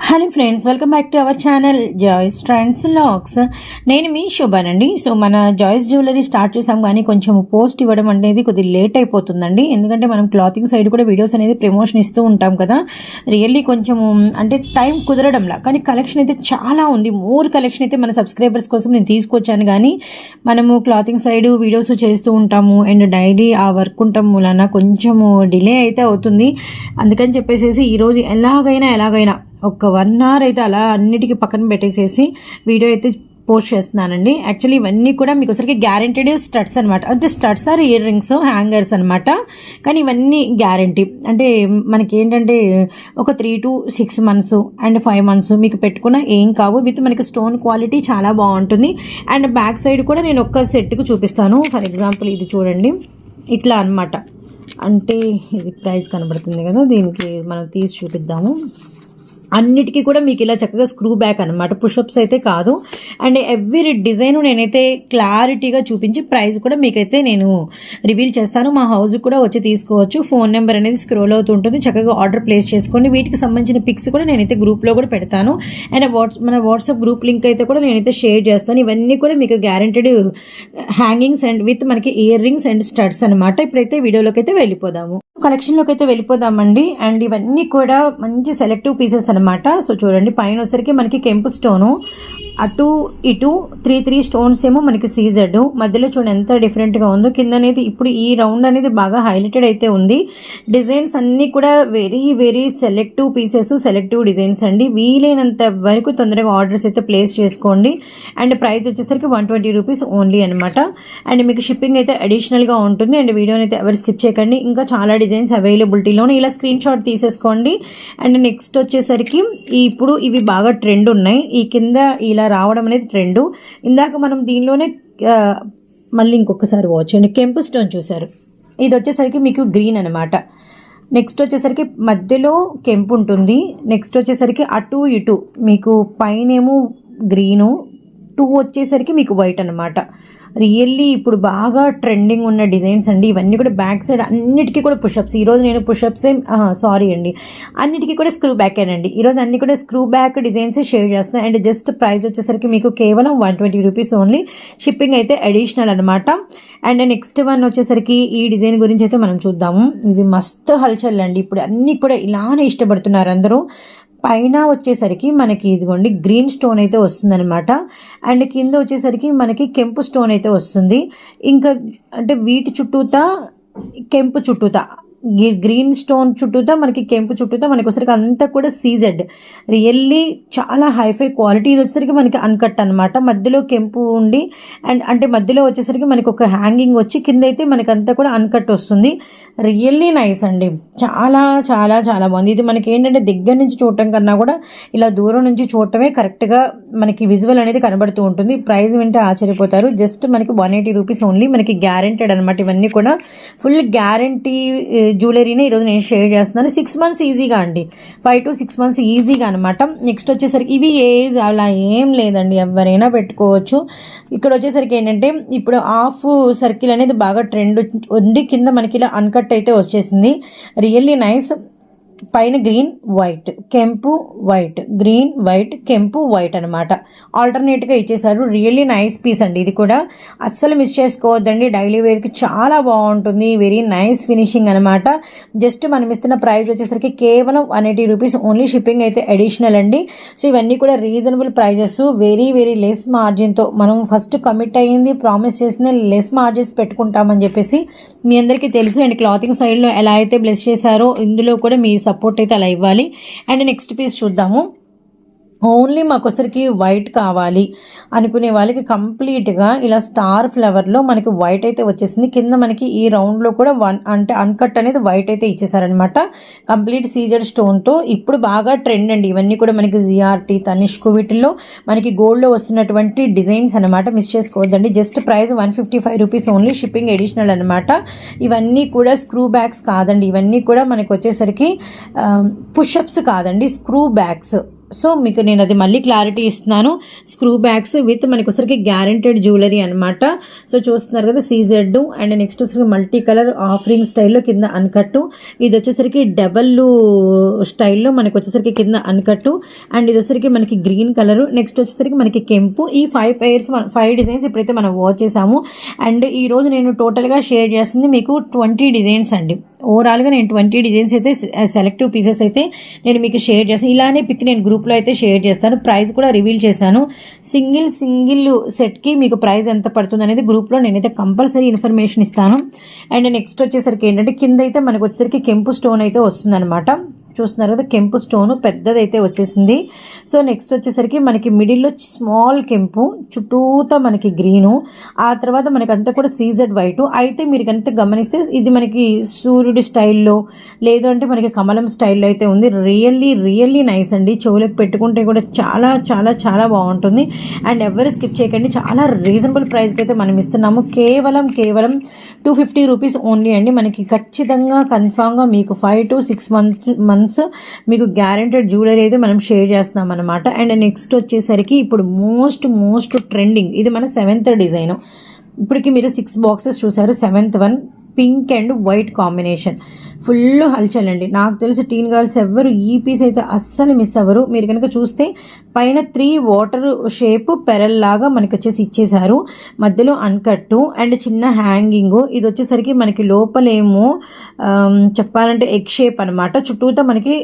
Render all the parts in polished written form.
Hello friends, welcome back to our channel Joy's trends vlogs. నేను మీ శుభానండి. So మన జాయ్స్ జ్యువెలరీ స్టార్ట్ చేసాం, కానీ కొంచెం పోస్ట్ ఇవ్వడం అనేది కొద్దిగా లేట్ అయిపోతుందండి. ఎందుకంటే మనం క్లాతింగ్ సైడ్ కూడా వీడియోస్ అనేది ప్రమోషన్ ఇస్తూ ఉంటాం కదా. రియల్లీ కొంచెం అంటే టైం కుదరడంలా, కానీ కలెక్షన్ అయితే చాలా ఉంది. మోర్ కలెక్షన్ అయితే మన సబ్స్క్రైబర్స్ కోసం నేను తీసుకొచ్చాను. కానీ మనము క్లాతింగ్ సైడ్ వీడియోస్ చేస్తూ ఉంటాము అండ్ డైలీ ఆ వర్క్ ఉంటాం మూలన కొంచెము డిలే అయితే అవుతుంది. అందుకని చెప్పేసి ఈరోజు ఎలాగైనా ఒక 1 hour అయితే అలా అన్నిటికీ పక్కన పెట్టేసేసి వీడియో అయితే పోస్ట్ చేస్తున్నానండి. యాక్చువల్లీ ఇవన్నీ కూడా మీకు ఒకసారికి గ్యారంటీడ్ స్టడ్స్ అనమాట. అంటే studs or earrings, hangers అనమాట. కానీ ఇవన్నీ గ్యారంటీ. అంటే మనకి ఏంటంటే ఒక 3 to 6 months అండ్ 5 months మీకు పెట్టుకున్న ఏం కావు. విత్ మనకి స్టోన్ క్వాలిటీ చాలా బాగుంటుంది. అండ్ బ్యాక్ సైడ్ కూడా నేను ఒక్క సెట్కు చూపిస్తాను. ఫర్ ఎగ్జాంపుల్ ఇది చూడండి, ఇట్లా అనమాట. అంటే ఇది ప్రైస్ కనబడుతుంది కదా, దీనికి మనం తీసి చూపిద్దాము. అన్నిటికీ కూడా మీకు ఇలా చక్కగా స్క్రూ బ్యాక్ అనమాట, పుషప్స్ అయితే కాదు. అండ్ ఎవ్రీ డిజైన్ నేనైతే క్లారిటీగా చూపించి ప్రైస్ కూడా మీకైతే నేను రివీల్ చేస్తాను. మా హౌస్కి కూడా వచ్చి తీసుకోవచ్చు. ఫోన్ నెంబర్ అనేది స్క్రోల్ అవుతుంటుంది, చక్కగా ఆర్డర్ ప్లేస్ చేసుకోండి. వీటికి సంబంధించిన పిక్స్ కూడా నేనైతే గ్రూప్లో కూడా పెడతాను. అండ్ మన వాట్సాప్ గ్రూప్ లింక్ అయితే కూడా నేనైతే షేర్ చేస్తాను. ఇవన్నీ కూడా మీకు గ్యారంటీడ్ హ్యాంగింగ్స్ అండ్ విత్ మనకి ఇయర్ రింగ్స్ అండ్ స్టడ్స్ అనమాట. ఇప్పుడైతే వీడియోలోకి అయితే వెళ్ళిపోదాము, కలెక్షన్లోకి అయితే వెళ్ళిపోదామండి. అండ్ ఇవన్నీ కూడా మంచి సెలెక్టివ్ పీసెస్ అనమాట. సో చూడండి, పైన వచ్చరికి మనకి కెంపు స్టోను, అటు ఇటు 3 స్టోన్స్ ఏమో మనకి సీజెడ్, మధ్యలో చూడండి ఎంత డిఫరెంట్గా ఉందో. కింద అనేది ఇప్పుడు ఈ రౌండ్ అనేది బాగా హైలైటెడ్ అయితే ఉంది. డిజైన్స్ అన్నీ కూడా very selective pieces, selective designs అండి. వీలైనంత వరకు తొందరగా ఆర్డర్స్ అయితే ప్లేస్ చేసుకోండి. అండ్ ప్రైస్ వచ్చేసరికి 120 రూపీస్ ఓన్లీ అనమాట. అండ్ మీకు షిప్పింగ్ అయితే అడిషనల్గా ఉంటుంది. అండ్ వీడియోని అయితే ఎవరు స్కిప్ చేయకండి. ఇంకా చాలా డిజైన్స్ అవైలబిలిటీలోనే, ఇలా స్క్రీన్ షాట్ తీసేసుకోండి. అండ్ నెక్స్ట్ వచ్చేసరికి ఇప్పుడు ఇవి బాగా ట్రెండ్ ఉన్నాయి. ఈ కింద ఇలా రావడం అనేది ట్రెండ్. ఇందాక మనం దీనిలోనే మళ్ళీ ఇంకొకసారి వాచ్ చేయండి, కెంపు స్టోన్ చూసారు. ఇది వచ్చేసరికి మీకు గ్రీన్ అనమాట. నెక్స్ట్ వచ్చేసరికి మధ్యలో కెంపు ఉంటుంది. నెక్స్ట్ వచ్చేసరికి అటు ఇటు మీకు పైనేమో గ్రీను, 2 వచ్చేసరికి మీకు వైట్ అనమాట. రియల్లీ ఇప్పుడు బాగా ట్రెండింగ్ ఉన్న డిజైన్స్ అండి. ఇవన్నీ కూడా బ్యాక్ సైడ్ అన్నిటికీ కూడా పుషప్స్. ఈరోజు నేను పుషప్సే అన్నిటికీ కూడా స్క్రూ బ్యాక్ అండి. ఈరోజు అన్ని కూడా స్క్రూ బ్యాక్ డిజైన్స్ షేర్ చేస్తున్నాను. అండ్ జస్ట్ ప్రైస్ వచ్చేసరికి మీకు కేవలం 120 రూపీస్ ఓన్లీ. షిప్పింగ్ అయితే అడిషనల్ అనమాట. అండ్ నెక్స్ట్ వన్ వచ్చేసరికి ఈ డిజైన్ గురించి అయితే మనం చూద్దాము. ఇది మస్తు హల్చల్ అండి. ఇప్పుడు అన్నీ కూడా ఇలానే ఇష్టపడుతున్నారు అందరూ. పైన వచ్చేసరికి మనకి ఇదిగోండి గ్రీన్ స్టోన్ అయితే వస్తుందన్నమాట. అండ్ కింద వచ్చేసరికి మనకి కెంపు స్టోన్ అయితే వస్తుంది. ఇంకా అంటే వీటి చుట్టూతా కెంపు చుట్టూతా, గ్రీన్ స్టోన్ చుట్టూతా మనకి కెంపు చుట్టూతా మనకి వచ్చేసరికి అంతా కూడా సీజెడ్. రియల్లీ చాలా హైఫై క్వాలిటీ. ఇది వచ్చేసరికి మనకి అన్కట్ అనమాట. మధ్యలో కెంపు ఉండి అండ్ అంటే మధ్యలో వచ్చేసరికి మనకి ఒక హ్యాంగింగ్ వచ్చి కింద అయితే మనకి అంతా కూడా అన్కట్ వస్తుంది. రియల్లీ నైస్ అండి. చాలా చాలా చాలా బాగుంది. ఇది మనకి ఏంటంటే దగ్గర నుంచి చూడటం కన్నా కూడా ఇలా దూరం నుంచి చూడటమే కరెక్ట్గా మనకి విజువల్ అనేది కనబడుతూ ఉంటుంది. ప్రైస్ వింటే ఆశ్చర్యపోతారు. జస్ట్ మనకి 180 రూపీస్ ఓన్లీ. మనకి గ్యారెంటెడ్ అనమాట. ఇవన్నీ కూడా ఫుల్ గ్యారంటీ జ్యువెలరీనే ఈరోజు నేను షేర్ చేస్తున్నాను. 6 months ఈజీగా అండి, 5 to 6 months ఈజీగా అనమాట. నెక్స్ట్ వచ్చేసరికి ఇవి ఏజ్ అలా ఏం లేదండి, ఎవరైనా పెట్టుకోవచ్చు. ఇక్కడ వచ్చేసరికి ఏంటంటే ఇప్పుడు హాఫ్ సర్కిల్ అనేది బాగా ట్రెండ్ ఉంది. కింద మనకి ఇలా అన్కట్ అయితే వచ్చేసింది. Really nice. పైన గ్రీన్ వైట్, కెంపు వైట్, గ్రీన్ వైట్, కెంపు వైట్ అనమాట. ఆల్టర్నేట్గా ఇచ్చేసారు. రియల్లీ నైస్ పీస్ అండి. ఇది కూడా అస్సలు మిస్ చేసుకోవద్దండి. డైలీ వేర్కి చాలా బాగుంటుంది. వెరీ నైస్ ఫినిషింగ్ అనమాట. జస్ట్ మనం ఇస్తున్న ప్రైస్ వచ్చేసరికి కేవలం 180 రూపీస్ ఓన్లీ. షిప్పింగ్ అయితే అడిషనల్ అండి. సో ఇవన్నీ కూడా రీజనబుల్ ప్రైజెస్, వెరీ లెస్ మార్జిన్తో. మనం ఫస్ట్ కమిట్ అయ్యింది, ప్రామిస్ చేసిన లెస్ మార్జిన్స్ పెట్టుకుంటామని చెప్పేసి మీ అందరికీ తెలుసు. అండ్ క్లాతింగ్ సైడ్లో ఎలా అయితే బ్లెస్ చేశారో ఇందులో కూడా మీ సపోర్ట్ అయితే అలా ఇవ్వాలి. అండ్ నెక్స్ట్ పీస్ చూద్దాము. ఓన్లీ మాకొసరికి వైట్ కావాలి అనుకునే వాళ్ళకి కంప్లీట్గా ఇలా స్టార్ ఫ్లవర్లో మనకి వైట్ అయితే వచ్చేసింది. కింద మనకి ఈ రౌండ్లో కూడా అంటే అన్కట్ అనేది వైట్ అయితే ఇచ్చేసారనమాట. Complete CZ స్టోన్తో. ఇప్పుడు బాగా ట్రెండ్ అండి. ఇవన్నీ కూడా మనకి జిఆర్టీ, తనిష్క్ వీటిల్లో మనకి గోల్డ్లో వస్తున్నటువంటి డిజైన్స్ అనమాట. మిస్ చేసుకోవద్దండి. Just price 155 rupees only. Shipping additional అనమాట. ఇవన్నీ కూడా స్క్రూ బ్యాగ్స్ కాదండి. ఇవన్నీ కూడా మనకి వచ్చేసరికి పుషప్స్ కాదండి, స్క్రూ బ్యాగ్స్. సో మీకు నేను అది మళ్ళీ క్లారిటీ ఇస్తున్నాను. స్క్రూ బ్యాగ్స్ విత్ మనకి వచ్చరికి గ్యారెంటెడ్ జ్యువెలరీ అనమాట. సో చూస్తున్నారు కదా సీజెడ్, అండ్ నెక్స్ట్ వచ్చరికి మల్టీ కలర్ ఆఫరింగ్ స్టైల్లో కింద అన్కట్టు. ఇది వచ్చేసరికి డబల్ స్టైల్లో మనకి వచ్చేసరికి కింద అన్కట్టు, అండ్ ఇది వచ్చేసరికి మనకి గ్రీన్ కలర్. నెక్స్ట్ వచ్చేసరికి మనకి కెంపు. ఈ 5 డిజైన్స్ ఇప్పుడైతే మనం వాచ్ చేసాము. అండ్ ఈ రోజు నేను టోటల్గా షేర్ చేస్తుంది మీకు 20 డిజైన్స్ అండి. ఓవరాల్గా నేను 20 డిజైన్స్ అయితే సెలెక్టివ్ పీసెస్ అయితే నేను మీకు షేర్ చేస్తాను. ఇలానే పిక్ నేను గ్రూప్లో అయితే షేర్ చేస్తాను. ప్రైస్ కూడా రివీల్ చేశాను. సింగిల్ సెట్కి మీకు ప్రైస్ ఎంత పడుతుంది అనేది గ్రూప్లో నేనైతే కంపల్సరీ ఇన్ఫర్మేషన్ ఇస్తాను. అండ్ నెక్స్ట్ వచ్చేసరికి ఏంటంటే కింద అయితే మనకు వచ్చేసరికి కెంపు స్టోన్ అయితే వస్తుంది అనమాట. చూస్తున్నారు కదా కెంపు స్టోన్ పెద్దదైతే వచ్చేసింది. సో నెక్స్ట్ వచ్చేసరికి మనకి మిడిల్లో స్మాల్ కెంపు, చుట్టూతో మనకి గ్రీను, ఆ తర్వాత మనకి అంతా కూడా సీజెడ్ వైట్. అయితే మీరు కనుక గమనిస్తే ఇది మనకి సూర్యుడి స్టైల్లో లేదు అంటే మనకి కమలం స్టైల్లో అయితే ఉంది. రియల్లీ నైస్ అండి. చెవులకు పెట్టుకుంటే కూడా చాలా చాలా చాలా బాగుంటుంది. అండ్ ఎవరు స్కిప్ చేయకండి. చాలా రీజనబుల్ ప్రైస్కి అయితే మనం ఇస్తున్నాము. కేవలం 250 రూపీస్ ఓన్లీ అండి. మనకి ఖచ్చితంగా కన్ఫామ్గా మీకు 5 to 6 months మీకు గ్యారెంటెడ్ జ్యువెలరీ అయితే మనం షేర్ చేస్తున్నాం అనమాట. అండ్ నెక్స్ట్ వచ్చేసరికి ఇప్పుడు మోస్ట్ ట్రెండింగ్, ఇది మన 7th డిజైన్. ఇప్పటికి మీరు 6 బాక్సెస్ చూసారు. 7th one pink and white combination full హల్చల్ అండి. నాకు తెలిసి టీన్ గర్ల్స్ ఎవ్వరు ఈ పీస్ అయితే అస్సలు మిస్ అవ్వరు. మీరు కనుక చూస్తే పైన 3 వాటర్ షేప్ పెరల్ లాగా మనకి వచ్చేసి ఇచ్చేసారు. మధ్యలో అన్కట్టు అండ్ చిన్న హ్యాంగింగ్. ఇది వచ్చేసరికి మనకి లోపలేమో చెప్పాలంటే ఎగ్ షేప్ అనమాట. చుట్టూతో మనకి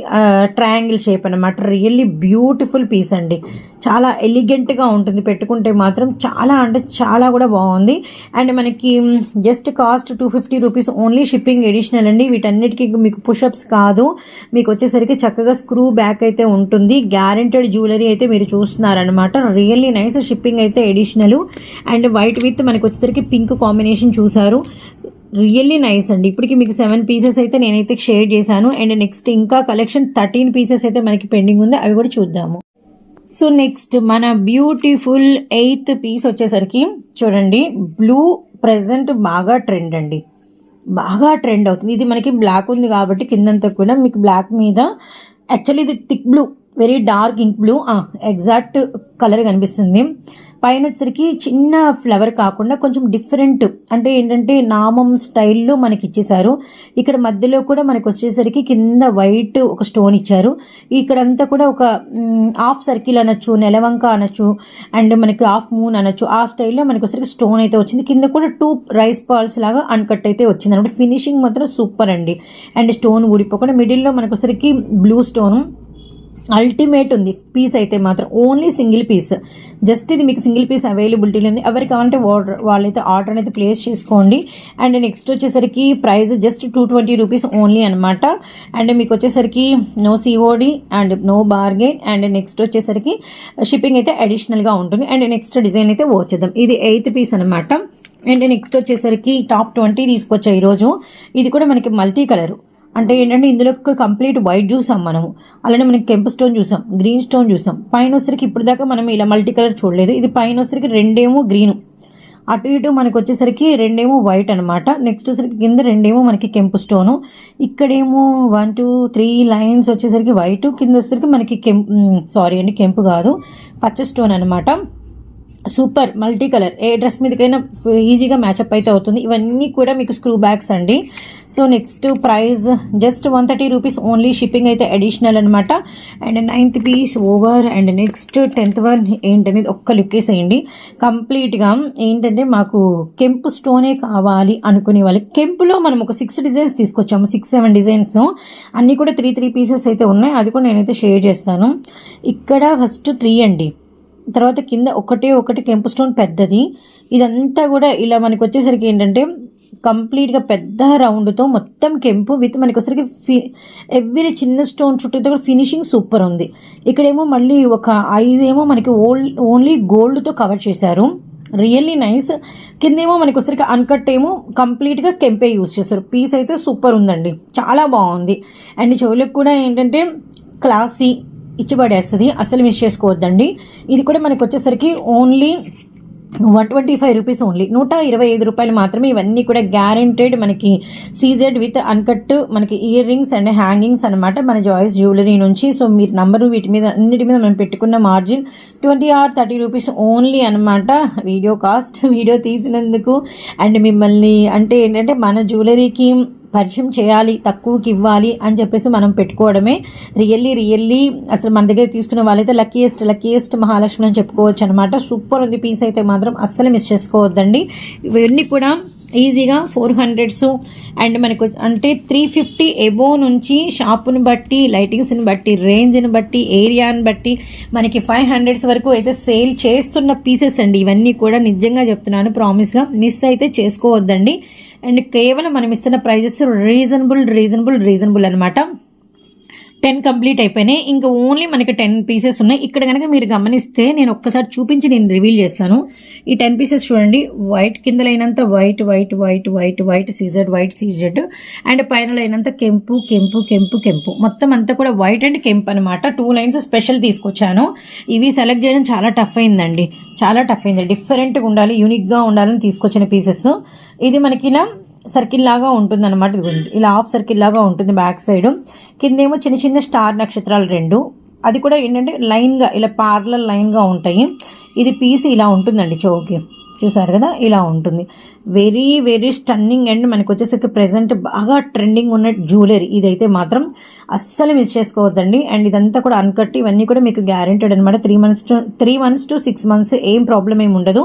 ట్రయాంగిల్ షేప్ అనమాట. రియల్లీ బ్యూటిఫుల్ పీస్ అండి. చాలా ఎలిగెంట్గా ఉంటుంది. పెట్టుకుంటే మాత్రం చాలా అంటే చాలా కూడా బాగుంది. అండ్ మనకి just cost 250 rupees only. Shipping additional అండి. వీటన్నిటికీ మీకు పుషప్స్ కాదు. మీకు వచ్చేసరికి చక్కగా స్క్రూ బ్యాక్ అయితే ఉంటుంది. గ్యారెంటెడ్ జ్యువెలరీ అయితే మీరు చూస్తున్నారనమాట. Really nice. షిప్పింగ్ అయితే ఎడిషనల్. అండ్ వైట్ విత్ మనకి వచ్చేసరికి పింక్ కాంబినేషన్ చూసారు. రియల్లీ నైస్ అండి. ఇప్పటికి మీకు 7 పీసెస్ అయితే నేనైతే షేర్ చేశాను. అండ్ నెక్స్ట్ ఇంకా కలెక్షన్ 13 పీసెస్ అయితే మనకి పెండింగ్ ఉంది. అవి కూడా చూద్దాము. సో నెక్స్ట్ మన బ్యూటిఫుల్ 8th పీస్ వచ్చేసరికి చూడండి, బ్లూ ప్రెజెంట్ బాగా ట్రెండ్ అండి. బాగా ట్రెండ్ అవుతుంది. ఇది మనకి బ్లాక్ ఉంది కాబట్టి కిందంతా కూడా మీకు బ్లాక్ మీద యాక్చువల్లీ ఇది thick blue, very dark ink blue exact colour కనిపిస్తుంది. పైన వచ్చేసరికి చిన్న ఫ్లవర్ కాకుండా కొంచెం డిఫరెంట్, అంటే ఏంటంటే నామం స్టైల్లో మనకి ఇచ్చేసారు. ఇక్కడ మధ్యలో కూడా మనకి వచ్చేసరికి కింద వైట్ ఒక స్టోన్ ఇచ్చారు. ఇక్కడంతా కూడా ఒక హాఫ్ సర్కిల్ అనొచ్చు, నెలవంక అనొచ్చు, అండ్ మనకి హాఫ్ మూన్ అనొచ్చు. ఆ స్టైల్లో మనకి వచ్చేసరికి స్టోన్ అయితే వచ్చింది. కింద కూడా 2 రైస్ పాల్స్ లాగా అన్కట్ అయితే వచ్చింది అనమాట. ఫినిషింగ్ మాత్రం సూపర్ అండి. అండ్ స్టోన్ ఊడిపోకుండా మిడిల్లో మనకి వచ్చేసరికి బ్లూ స్టోన్ అల్టిమేట్ ఉంది. పీస్ అయితే మాత్రం ఓన్లీ సింగిల్ పీస్. జస్ట్ ఇది మీకు సింగిల్ పీస్ అవైలబిలిటీలో ఉంది. ఎవరికి కావాలంటే వాళ్ళైతే ఆర్డర్ అనేది ప్లేస్ చేసుకోండి. అండ్ నెక్స్ట్ వచ్చేసరికి ప్రైస్ జస్ట్ 220 రూపీస్ ఓన్లీ అనమాట. అండ్ మీకు వచ్చేసరికి no COD and no bargain. And next వచ్చేసరికి షిప్పింగ్ అయితే అడిషనల్గా ఉంటుంది. అండ్ నెక్స్ట్ డిజైన్ అయితే వచ్చేద్దాం. ఇది 8th పీస్ అనమాట. అండ్ నెక్స్ట్ వచ్చేసరికి టాప్ 20 తీసుకొచ్చా ఈరోజు. ఇది కూడా మనకి మల్టీ కలర్, అంటే ఏంటంటే ఇందులో కంప్లీట్ వైట్ చూసాం మనము. అలానే మనకి కెంపు స్టోన్ చూసాం, గ్రీన్ స్టోన్ చూసాం. పైన వచ్చరికి ఇప్పుడు దాకా మనం ఇలా మల్టీ కలర్ చూడలేదు. ఇది పైన వచ్చరికి 2 గ్రీను, అటు ఇటు మనకి వచ్చేసరికి 2 వైట్ అనమాట. నెక్స్ట్ వచ్చరికి కింద 2 మనకి కెంపు స్టోను. ఇక్కడేమో 1 2 3 లైన్స్ వచ్చేసరికి వైట్, కింద వచ్చేసరికి మనకి కెంపు కాదు, పచ్చ స్టోన్ అనమాట. Super multi colour. ఏ డ్రెస్ మీదకైనా ఈజీగా మ్యాచప్ అయితే అవుతుంది. ఇవన్నీ కూడా మీకు స్క్రూ బ్యాగ్స్ అండి. So next price just 130 rupees only. Shipping అయితే అడిషనల్ అనమాట. And 9th piece over. And next 10th one ఏంటనేది ఒక్క లుక్ వేసేయండి. కంప్లీట్గా ఏంటంటే మాకు కెంపు స్టోనే కావాలి అనుకునే వాళ్ళకి కెంపులో మనం ఒక 6 డిజైన్స్ తీసుకొచ్చాము. 6-7 డిజైన్స్ అన్నీ కూడా 3 పీసెస్ అయితే ఉన్నాయి. అది కూడా నేనైతే షేర్ చేస్తాను. ఇక్కడ ఫస్ట్ 3 అండి. తర్వాత కింద ఒకటి కెంపు స్టోన్ పెద్దది. ఇదంతా కూడా ఇలా మనకి వచ్చేసరికి ఏంటంటే కంప్లీట్గా పెద్ద రౌండ్తో మొత్తం కెంపు విత్ మనకి వచ్చేసరికి ఎవ్రీ చిన్న స్టోన్ చుట్టూ కూడా ఫినిషింగ్ సూపర్ ఉంది. ఇక్కడేమో మళ్ళీ ఒక 5 మనకి ఓన్లీ గోల్డ్తో కవర్ చేశారు. Really nice. కిందేమో మనకి వచ్చేసరికి అన్కట్ ఏమో కంప్లీట్గా కెంపే యూజ్ చేశారు. పీస్ అయితే సూపర్ ఉందండి, చాలా బాగుంది. అండ్ చెవులకు కూడా ఏంటంటే క్లాసీ ఇచ్చిపడేస్తుంది, అసలు మిస్ చేసుకోవద్దండి. ఇది కూడా మనకి వచ్చేసరికి ఓన్లీ ₹125 ఓన్లీ, ₹125 మాత్రమే. ఇవన్నీ కూడా గ్యారెంటెడ్ మనకి సీజెడ్ విత్ అన్కట్ మనకి ఇయర్ రింగ్స్ అండ్ హ్యాంగింగ్స్ అనమాట మన జాయిస్ జ్యువెలరీ నుంచి. సో మీరు నంబరు వీటి మీద అన్నిటి మీద మనం పెట్టుకున్న మార్జిన్ ₹20 or ₹30 ఓన్లీ అనమాట. వీడియో కాస్ట్ వీడియో తీసినందుకు అండ్ మిమ్మల్ని అంటే ఏంటంటే మన జ్యువెలరీకి పరిచయం చేయాలి, తక్కువకి ఇవ్వాలి అని చెప్పేసి మనం పెట్టుకోవడమే. రియల్లీ అసలు మన దగ్గర తీసుకున్న వాళ్ళైతే లక్కీయెస్ట్ మహాలక్ష్మి అని చెప్పుకోవచ్చు అనమాట. సూపర్ ఉంది పీస్ అయితే మాత్రం అస్సలు మిస్ చేసుకోవద్దండి. ఇవన్నీ కూడా ఈజీగా 400s అండ్ మనకు అంటే 350 ఎబో నుంచి షాపుని బట్టి, లైటింగ్స్ని బట్టి, రేంజ్ని బట్టి, ఏరియాని బట్టి మనకి 500s వరకు అయితే సేల్ చేస్తున్న పీసెస్ అండి. ఇవన్నీ కూడా నిజంగా చెప్తున్నాను, ప్రామిస్గా మిస్ అయితే చేసుకోవద్దండి. అండ్ కేవలం మనం ఇస్తున్న ప్రైజెస్ రీజనబుల్ అనమాట. 10 కంప్లీట్ అయిపోయినాయి, ఇంకా ఓన్లీ మనకి 10 పీసెస్ ఉన్నాయి. ఇక్కడ కనుక మీరు గమనిస్తే నేను ఒక్కసారి చూపించి నేను రివీల్ చేస్తాను. ఈ 10 పీసెస్ చూడండి, వైట్ కింద లైనంత వైట్ సీజెడ్ అండ్ పైన లైనంత కెంపు మొత్తం అంతా కూడా వైట్ అండ్ కెంపు అనమాట. 2 లైన్స్ స్పెషల్ తీసుకొచ్చాను. ఇవి సెలెక్ట్ చేయడం చాలా టఫ్ అయిందండి, డిఫరెంట్గా ఉండాలి, యూనిక్గా ఉండాలని తీసుకొచ్చిన పీసెస్. ఇది మనకి ఇలా సర్కిల్ లాగా ఉంటుంది అనమాట. ఇలా హాఫ్ సర్కిల్ లాగా ఉంటుంది బ్యాక్ సైడ్. కిందేమో చిన్న స్టార్ నక్షత్రాలు 2, అది కూడా ఏంటంటే లైన్గా ఇలా పార్లర్ లైన్గా ఉంటాయి. ఇది పీస్ ఇలా ఉంటుందండి, చౌకి చూసారు కదా, ఇలా ఉంటుంది. వెరీ స్టన్నింగ్ అండ్ మనకు వచ్చేసరికి ప్రెసెంట్ బాగా ట్రెండింగ్ ఉన్న జ్యువెలరీ ఇదైతే మాత్రం అస్సలు మిస్ చేసుకోవద్దండి. అండ్ ఇదంతా కూడా అన్కట్, ఇవన్నీ కూడా మీకు గ్యారెంటెడ్ అనమాట. 3 months to 6 months ఏం ప్రాబ్లం ఏమి ఉండదు.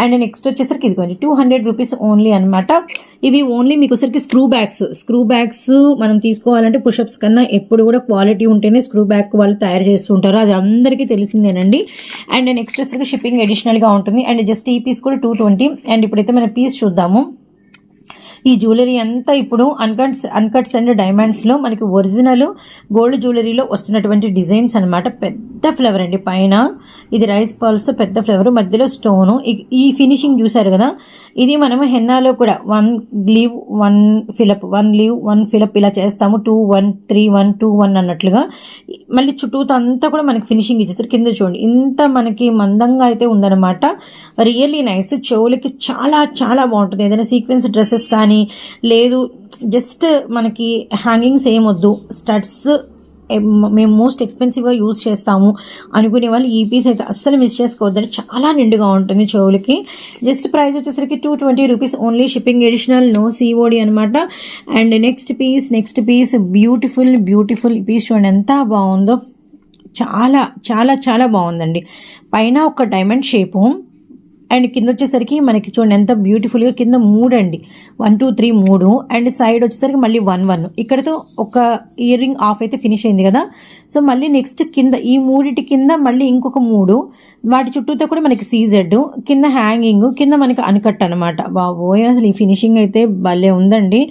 అండ్ నెక్స్ట్ వచ్చేసరికి ఇది కొంచెం ₹200 ఓన్లీ అనమాట. ఇవి ఓన్లీ మీకు వచ్చేసరికి స్క్రూ బ్యాగ్స్ మనం తీసుకోవాలంటే పుషప్స్ కన్నా ఎప్పుడు కూడా క్వాలిటీ ఉంటేనే స్క్రూ బ్యాగ్ వాళ్ళు తయారు చేస్తుంటారు, అది అందరికీ తెలిసిందేనండి. అండ్ నెక్స్ట్ వచ్చేసరికి షిప్పింగ్ అడిషనల్గా ఉంటుంది. అండ్ జస్ట్ ఈ పీస్ కూడా 220. అండ్ ఇప్పుడైతే మన పీస్ చూద్దాము. ఈ జ్యువెలరీ అంతా ఇప్పుడు అన్కట్స్ అండ్ డైమండ్స్లో మనకి ఒరిజినల్ గోల్డ్ జ్యువెలరీలో వస్తున్నటువంటి డిజైన్స్ అనమాట. పెద్ద ఫ్లవర్ అండి, పైన ఇది రైస్ పర్ల్స్ పెద్ద ఫ్లవర్, మధ్యలో స్టోను. ఈ ఫినిషింగ్ చూసారు కదా, ఇది మనము హెన్నాలో కూడా 1 లీవ్ 1 ఫిలప్ ఇలా చేస్తాము. 2-1 3-1 2-1 అన్నట్లుగా మళ్ళీ చుట్టూతో అంతా కూడా మనకి ఫినిషింగ్ ఇచ్చేస్తారు. కింద చూడండి ఇంత మనకి మందంగా అయితే ఉందన్నమాట. Really nice. చెవులకి చాలా బాగుంటుంది. ఏదైనా సీక్వెన్స్ డ్రెస్సెస్ కానీ లేదు, జస్ట్ మనకి హ్యాంగింగ్స్ ఏమొద్దు, స్టడ్స్ మేము మోస్ట్ ఎక్స్పెన్సివ్గా యూజ్ చేస్తాము అనుకునే వాళ్ళు ఈ పీస్ అయితే అస్సలు మిస్ చేసుకోవద్దండి. చాలా నిండుగా ఉంటుంది చెవులకి. జస్ట్ ప్రైస్ వచ్చేసరికి ₹220 only, shipping additional, no COD అనమాట. And next piece beautiful piece చూడండి ఎంత బాగుందో, చాలా బాగుందండి. పైన ఒక డైమండ్ షేపు అండ్ కింద వచ్చేసరికి మనకి చూడండి ఎంత బ్యూటిఫుల్గా, కింద 3 అండి, 1 2 3 3 అండ్ సైడ్ వచ్చేసరికి మళ్ళీ 1 1. ఇక్కడతో ఒక ఇయర్ రింగ్ ఆఫ్ అయితే ఫినిష్ అయింది కదా. సో మళ్ళీ నెక్స్ట్ కింద ఈ 3 కింద మళ్ళీ ఇంకొక 3, వాటి చుట్టూతో కూడా మనకి సీజెడ్, కింద హ్యాంగింగ్, కింద మనకి అన్కట్ అనమాట. బాబోయ్ అసలు ఈ ఫినిషింగ్ అయితే భలే ఉందండి.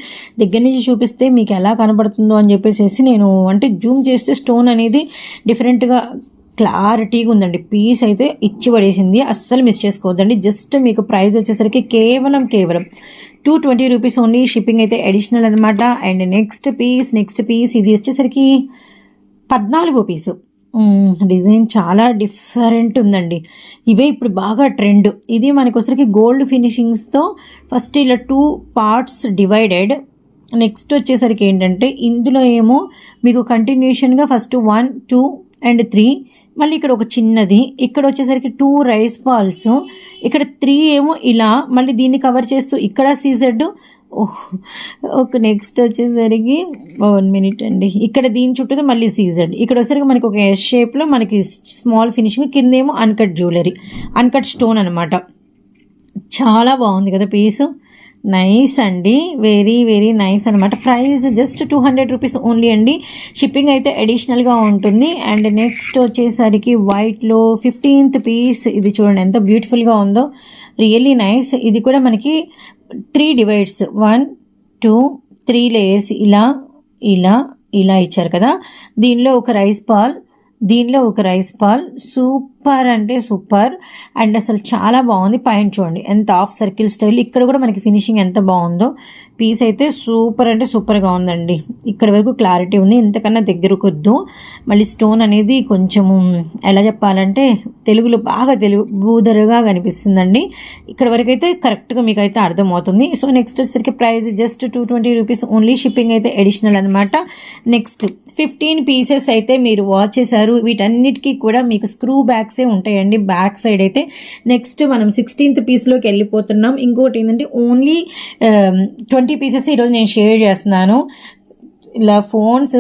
దగ్గర నుంచి చూపిస్తే మీకు ఎలా కనబడుతుందో అని చెప్పేసి నేను అంటే జూమ్ చేస్తే స్టోన్ అనేది డిఫరెంట్గా క్లారిటీగా ఉందండి. పీస్ అయితే ఇచ్చి పడేసింది, అస్సలు మిస్ చేసుకోవద్దండి. జస్ట్ మీకు ప్రైస్ వచ్చేసరికి కేవలం ₹220 ఓన్లీ, షిప్పింగ్ అయితే అడిషనల్ అనమాట. అండ్ నెక్స్ట్ పీస్ ఇది వచ్చేసరికి 14 పీసు. డిజైన్ చాలా డిఫరెంట్ ఉందండి. ఇవే ఇప్పుడు బాగా ట్రెండ్. ఇది మనకు వచ్చరికి గోల్డ్ ఫినిషింగ్స్తో ఫస్ట్ ఇలా 2 పార్ట్స్ డివైడెడ్. నెక్స్ట్ వచ్చేసరికి ఏంటంటే ఇందులో ఏమో మీకు కంటిన్యూషన్గా ఫస్ట్ 1 2 and 3, మళ్ళీ ఇక్కడ ఒక చిన్నది, ఇక్కడ వచ్చేసరికి 2 రైస్ బాల్స్, ఇక్కడ 3 ఏమో ఇలా, మళ్ళీ దీన్ని కవర్ చేస్తూ ఇక్కడ సీజెడ్. ఒక నెక్స్ట్ వచ్చేసరికి 1 minute అండి, ఇక్కడ దీని చుట్టూ మళ్ళీ సీజెడ్. ఇక్కడ వచ్చేసరికి మనకి ఒక ఎస్ షేప్లో మనకి స్మాల్ ఫినిషింగ్, కిందేమో అన్కట్ జ్యువెలరీ, అన్కట్ స్టోన్ అనమాట. చాలా బాగుంది కదా పీస్, నైస్ అండి, వెరీ నైస్ అనమాట. ప్రైస్ జస్ట్ ₹200 ఓన్లీ అండి, షిప్పింగ్ అయితే అడిషనల్గా ఉంటుంది. అండ్ నెక్స్ట్ వచ్చేసరికి వైట్లో 15th పీస్, ఇది చూడండి ఎంత బ్యూటిఫుల్గా ఉందో, రియల్లీ నైస్. ఇది కూడా మనకి 3 డివైడ్స్, 1 2 3 లేయర్స్ ఇలా ఇచ్చారు కదా. దీనిలో ఒక రైస్ పాల్, సూపర్ అంటే సూపర్. అండ్ అసలు చాలా బాగుంది. పైన చూడండి ఎంత హాఫ్ సర్కిల్ స్టైల్, ఇక్కడ కూడా మనకి ఫినిషింగ్ ఎంత బాగుందో. పీస్ అయితే సూపర్ అంటే సూపర్గా ఉందండి. ఇక్కడ వరకు క్లారిటీ ఉంది, ఇంతకన్నా దగ్గరకు వద్దు. మళ్ళీ స్టోన్ అనేది కొంచెము ఎలా చెప్పాలంటే తెలుగులో బాగా బూదరుగా కనిపిస్తుందండి. ఇక్కడ వరకు అయితే కరెక్ట్గా మీకు అయితే అర్థమవుతుంది. సో నెక్స్ట్ వచ్చేసరికి price just 220 rupees only. Shipping అయితే అడిషనల్ అనమాట. నెక్స్ట్ 15 పీసెస్ అయితే మీరు వాచ్ చేశారు. వీటన్నిటికీ కూడా మీకు స్క్రూ బ్యాగ్సే ఉంటాయండి బ్యాక్ సైడ్ అయితే. నెక్స్ట్ మనం 16th పీస్లోకి వెళ్ళిపోతున్నాం. ఇంకోటి ఏంటంటే ఓన్లీ 20 పీసెస్ ఈరోజు నేను షేర్ చేస్తున్నాను. ఇలా ఫోన్స్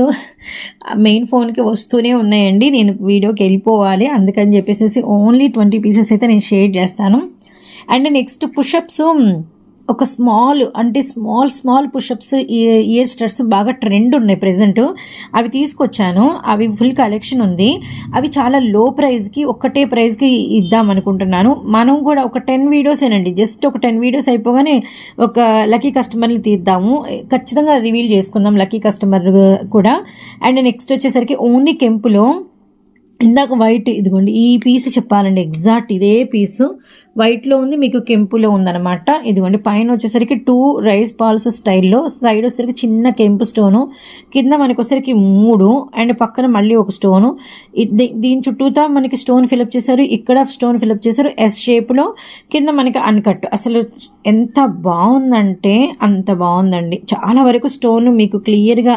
మెయిన్ ఫోన్కి వస్తూనే ఉన్నాయండి, నేను వీడియోకి వెళ్ళిపోవాలి, అందుకని చెప్పేసి ఓన్లీ 20 పీసెస్ అయితే నేను షేర్ చేస్తాను. అండ్ నెక్స్ట్ పుషప్స్, ఒక స్మాల్ పుషప్స్ ఇయర్ స్టడ్స్ బాగా ట్రెండ్ ఉన్నాయి ప్రెజెంట్. అవి తీసుకొచ్చాను, అవి ఫుల్ కలెక్షన్ ఉంది. అవి చాలా లో ప్రైస్కి, ఒక్కటే ప్రైస్కి ఇద్దాం అనుకుంటున్నాను. మనం కూడా ఒక 10 వీడియోసేనండి, జస్ట్ ఒక 10 వీడియోస్ అయిపోగానే ఒక లక్కీ కస్టమర్ని తీద్దాము. ఖచ్చితంగా రివీల్ చేసుకుందాం లక్కీ కస్టమర్ కూడా. అండ్ నెక్స్ట్ వచ్చేసరికి ఓన్లీ కెంపులో ఇందాక వైట్, ఇదిగోండి ఈ పీస్ చెప్పాలండి, ఎగ్జాక్ట్ ఇదే పీసు వైట్లో ఉంది, మీకు కెంపులో ఉందన్నమాట. ఇదిగోండి పైన వచ్చేసరికి 2 రైస్ బాల్స్ స్టైల్లో, సైడ్ వచ్చేసరికి చిన్న కెంపు స్టోను, కింద మనకి వచ్చేసరికి 3, అండ్ పక్కన మళ్ళీ ఒక స్టోను. దీని చుట్టూతా మనకి స్టోన్ ఫిలప్ చేశారు, ఇక్కడ స్టోన్ ఫిలప్ చేశారు ఎస్ షేప్లో, కింద మనకి అన్కట్. అసలు ఎంత బాగుందంటే అంత బాగుందండి. చాలా వరకు స్టోన్ మీకు క్లియర్గా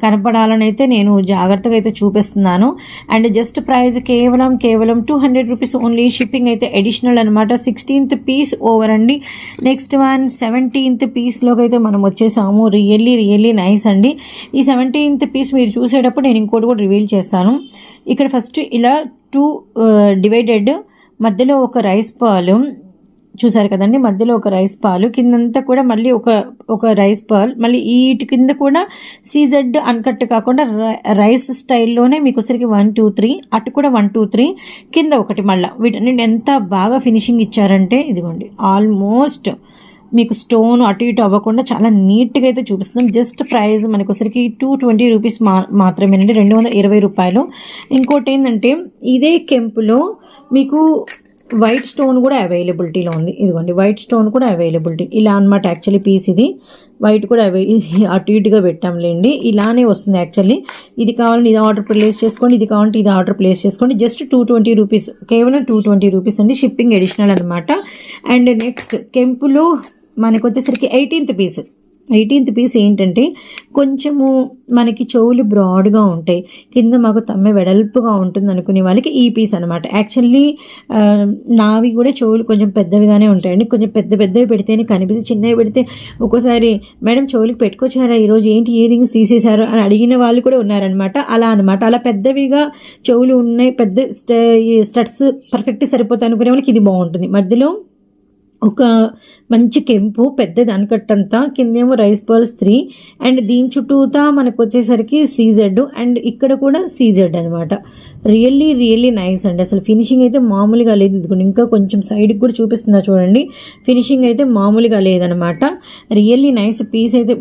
కనపడాలని అయితే నేను జాగ్రత్తగా అయితే చూపిస్తున్నాను. అండ్ జస్ట్ ప్రైస్ కేవలం 200 రూపీస్ ఓన్లీ. షిప్పింగ్ అయితే అడిషనల్ అనమాట. 16th పీస్ ఓవర్ అండి. నెక్స్ట్ వన్ 17th పీస్లోకి అయితే మనం వచ్చేసాము. రియల్లీ నైస్ అండి. ఈ 17th పీస్ మీరు చూసేటప్పుడు నేను ఇంకోటి కూడా రివీల్ చేస్తాను. ఇక్కడ ఫస్ట్ ఇలా 2 డివైడెడ్, మధ్యలో ఒక రైస్ పాలు చూసారు కదండి, మధ్యలో ఒక రైస్ పాలు, కిందంతా కూడా మళ్ళీ ఒక రైస్ పాల్, మళ్ళీ వీటి కింద కూడా సీజెడ్ అన్కట్ కాకుండా రైస్ స్టైల్లోనే మీకు ఒకసారికి 1 2 3, అటు కూడా 1 2 3, కింద ఒకటి మళ్ళీ. వీటన్నిటి ఎంత బాగా ఫినిషింగ్ ఇచ్చారంటే ఇదిగోండి ఆల్మోస్ట్ మీకు స్టోన్ అటు ఇటు అవ్వకుండా చాలా నీట్గా అయితే చూపిస్తున్నాం. జస్ట్ ప్రైస్ మనకు ఒకసారికి 220 రూపీస్ మాత్రమేనండి, 220 రూపాయలు. ఇంకోటి ఏంటంటే ఇదే కెంపులో మీకు వైట్ స్టోన్ కూడా అవైలబిలిటీలో ఉంది. ఇదిగోండి వైట్ స్టోన్ కూడా అవైలబిలిటీ ఇలా అనమాట. యాక్చువల్లీ పీస్ ఇది వైట్ కూడా అటు ఇటుగా పెట్టాంలేండి, ఇలానే వస్తుంది యాక్చువల్లీ. ఇది కావాలంటే ఇది ఆర్డర్ ప్లేస్ చేసుకోండి, ఇది కావాలంటే ఇది ఆర్డర్ ప్లేస్ చేసుకోండి. జస్ట్ 220 రూపీస్, కేవలం 220 రూపీస్ అండి. షిప్పింగ్ అడిషనల్ అనమాట. అండ్ నెక్స్ట్ కెంపులో మనకు వచ్చేసరికి 18th పీస్ ఏంటంటే కొంచెము మనకి చెవులు బ్రాడ్గా ఉంటాయి, కింద మాకు తమ్మె వెడల్పుగా ఉంటుంది అనుకునే వాళ్ళకి ఈ పీస్ అనమాట. యాక్చువల్లీ నావి కూడా చెవులు కొంచెం పెద్దవిగానే ఉంటాయండి, కొంచెం పెద్దవి పెడితేనే కనిపిస్తే, చిన్నవి పెడితే ఒక్కోసారి మేడం చెవులకి పెట్టుకొచ్చారా ఈరోజు, ఏంటి ఇయర్ రింగ్స్ తీసేశారు అని అడిగిన వాళ్ళు కూడా ఉన్నారనమాట. అలా పెద్దవిగా చెవులు ఉన్నాయి, పెద్ద స్టడ్స్ పర్ఫెక్ట్ సరిపోతాయి అనుకునే వాళ్ళకి ఇది బాగుంటుంది. మధ్యలో ఒక మంచి కెంపు పెద్దది అన్కట్టంతా, కిందేమో రైస్ బాల్స్ 3, అండ్ దీని చుట్టూతా మనకు వచ్చేసరికి సీజెడ్, అండ్ ఇక్కడ కూడా సీజెడ్ అనమాట. రియల్లీ నైస్ అండి. అసలు ఫినిషింగ్ అయితే మామూలుగా లేదు. ఇదిగోండి ఇంకా కొంచెం సైడ్కి కూడా చూపిస్తున్నా చూడండి, ఫినిషింగ్ అయితే మామూలుగా లేదనమాట. రియల్లీ నైస్ పీస్ అయితే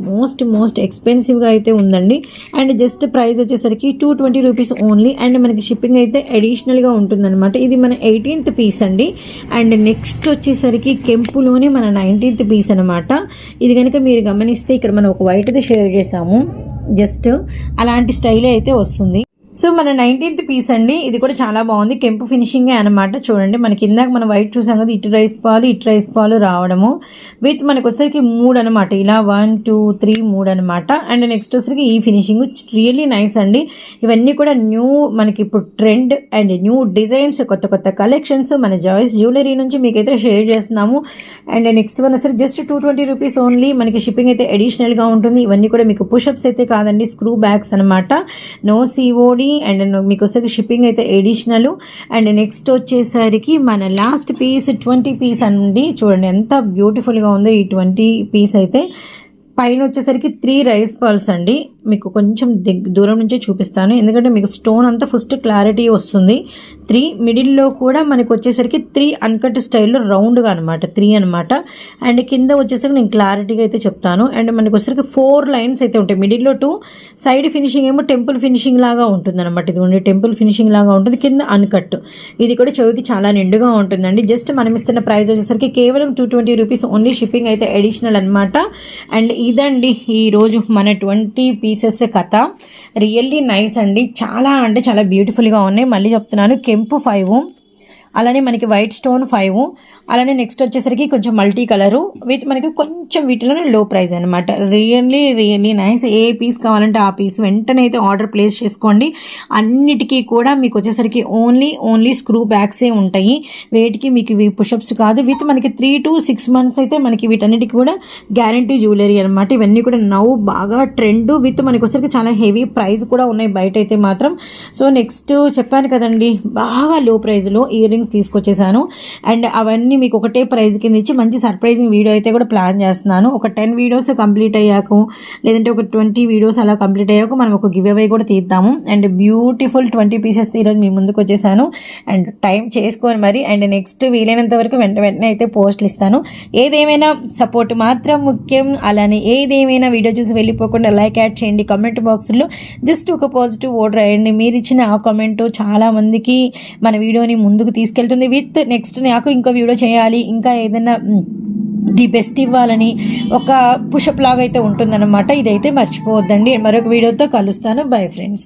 మోస్ట్ ఎక్స్పెన్సివ్గా అయితే ఉందండి. అండ్ జస్ట్ ప్రైస్ వచ్చేసరికి 220 రూపీస్ ఓన్లీ. అండ్ మనకి షిప్పింగ్ అయితే అడిషనల్గా ఉంటుందన్నమాట. ఇది మన 18th పీస్ అండి. అండ్ నెక్స్ట్ వచ్చేసరికి కెంపులోనే మన 19th పీస్ అనమాట. ఇది కనుక మీరు గమనిస్తే ఇక్కడ మనం ఒక వైట్ది షేర్ చేసాము, జస్ట్ అలాంటి స్టైలే అయితే వస్తుంది. సో మన 19th పీస్ అండి, ఇది కూడా చాలా బాగుంది, కెంపు ఫినిషింగే అనమాట. చూడండి మనకి ఇందాక మనం వైట్ చూసాం కదా, ఇటు రైస్ పాలు రావడము విత్ మనకు వచ్చేసరికి 3 అనమాట, ఇలా 1 2 3 3 అనమాట. అండ్ నెక్స్ట్ వచ్చేసరికి ఈ ఫినిషింగ్ రియల్లీ నైస్ అండి. ఇవన్నీ కూడా న్యూ మనకి ఇప్పుడు ట్రెండ్ అండ్ న్యూ డిజైన్స్, కొత్త కలెక్షన్స్ మన జాయిస్ జ్యువెలరీ నుంచి మీకైతే షేర్ చేస్తున్నాము. అండ్ నెక్స్ట్ వన్ వచ్చేసరికి జస్ట్ 220 రూపీస్ ఓన్లీ. మనకి షిప్పింగ్ అయితే అడిషనల్గా ఉంటుంది. ఇవన్నీ కూడా మీకు పుషప్స్ అయితే కాదండి, స్క్రూ బ్యాగ్స్ అనమాట, నో సిఓడి. అండ్ మీకు వచ్చేసరికి షిప్పింగ్ అయితే అడిషనల్. అండ్ నెక్స్ట్ వచ్చేసరికి మన లాస్ట్ పీస్ 20 పీస్ అండి. చూడండి ఎంత బ్యూటిఫుల్గా ఉందో ఈ 20 పీస్ అయితే. పైన వచ్చేసరికి 3 రైస్ బాల్స్ అండి, మీకు కొంచెం దూరం నుంచే చూపిస్తాను, ఎందుకంటే మీకు స్టోన్ అంతా ఫస్ట్ క్లారిటీ వస్తుంది. 3 మిడిల్లో కూడా మనకు వచ్చేసరికి 3 అన్కట్ స్టైల్లో రౌండ్గా అనమాట, 3 అనమాట. అండ్ కింద వచ్చేసరికి నేను క్లారిటీగా అయితే చెప్తాను. అండ్ మనకు వచ్చేసరికి 4 లైన్స్ అయితే ఉంటాయి, మిడిల్లో 2, సైడ్ ఫినిషింగ్ ఏమో టెంపుల్ ఫినిషింగ్ లాగా ఉంటుంది అనమాట. ఇది టెంపుల్ ఫినిషింగ్ లాగా ఉంటుంది, కింద అన్కట్. ఇది కూడా చెవికి చాలా నిండుగా ఉంటుందండి. జస్ట్ మనం ఇస్తున్న ప్రైస్ వచ్చేసరికి కేవలం 220 రూపీస్ ఓన్లీ, షిప్పింగ్ అయితే అడిషనల్ అనమాట. అండ్ ఇదండి ఈరోజు మన 20 పీసెస్ కథ. రియల్లీ నైస్ అండి, చాలా అంటే చాలా బ్యూటిఫుల్గా ఉన్నాయి. మళ్ళీ చెప్తున్నాను, కెంపు 5, అలానే మనకి వైట్ స్టోన్ 5, అలానే నెక్స్ట్ వచ్చేసరికి కొంచెం మల్టీ కలరు విత్ మనకి కొంచెం వీటిలోనే లో ప్రైస్ అనమాట. Really nice. ఏ పీస్ కావాలంటే ఆ పీస్ వెంటనే అయితే ఆర్డర్ ప్లేస్ చేసుకోండి. అన్నిటికీ కూడా మీకు వచ్చేసరికి ఓన్లీ స్క్రూ బ్యాగ్సే ఉంటాయి, వేటికి మీకు ఇవి పుషప్స్ కాదు. విత్ మనకి 3 to 6 months అయితే మనకి వీటన్నిటికీ కూడా గ్యారంటీ జ్యువెలరీ అనమాట. ఇవన్నీ కూడా నవ్వు బాగా ట్రెండ్, విత్ మనకి వచ్చేసరికి చాలా హెవీ ప్రైస్ కూడా ఉన్నాయి బయట అయితే మాత్రం. సో నెక్స్ట్ చెప్పాను కదండి, బాగా లో ప్రైస్లో ఇయర్ రింగ్స్ తీసుకొచ్చేసాను. అండ్ అవన్నీ మీకు ఒకటే ప్రైస్ కింద ఇచ్చి మంచి సర్ప్రైజింగ్ వీడియో అయితే కూడా ప్లాన్ చేస్తున్నాను. ఒక 10 వీడియోస్ కంప్లీట్ అయ్యాక, లేదంటే ఒక 20 వీడియోస్ అలా కంప్లీట్ అయ్యాక మనం ఒక గివ్ అవే కూడా తీద్దాము. అండ్ బ్యూటిఫుల్ 20 పీసెస్ ఈరోజు మీ ముందుకు వచ్చేసాను. అండ్ టైం చేసుకొని మరి, అండ్ నెక్స్ట్ వీలైనంత వరకు వెంటనే అయితే పోస్టులు ఇస్తాను. ఏదేమైనా సపోర్ట్ మాత్రం ముఖ్యం. అలానే ఏదేమైనా వీడియో చూసి వెళ్ళిపోకుండా లైక్ యాడ్ చేయండి, కామెంట్ బాక్స్లో జస్ట్ ఒక పాజిటివ్ వర్డ్ రాయండి. మీరు ఇచ్చిన ఆ కామెంట్ చాలా మందికి మన వీడియోని ముందుకు తీసుకెళ్తుంది. విత్ నెక్స్ట్ నాకు ఇంకో వీడియో చేయాలి, ఇంకా ఏదైనా ది బెస్ట్ ఇవ్వాలని ఒక పుషప్ లాగా అయితే ఉంటుందన్నమాట. ఇదైతే మర్చిపోవద్దండి. మరొక వీడియోతో కలుస్తాను. Bye friends.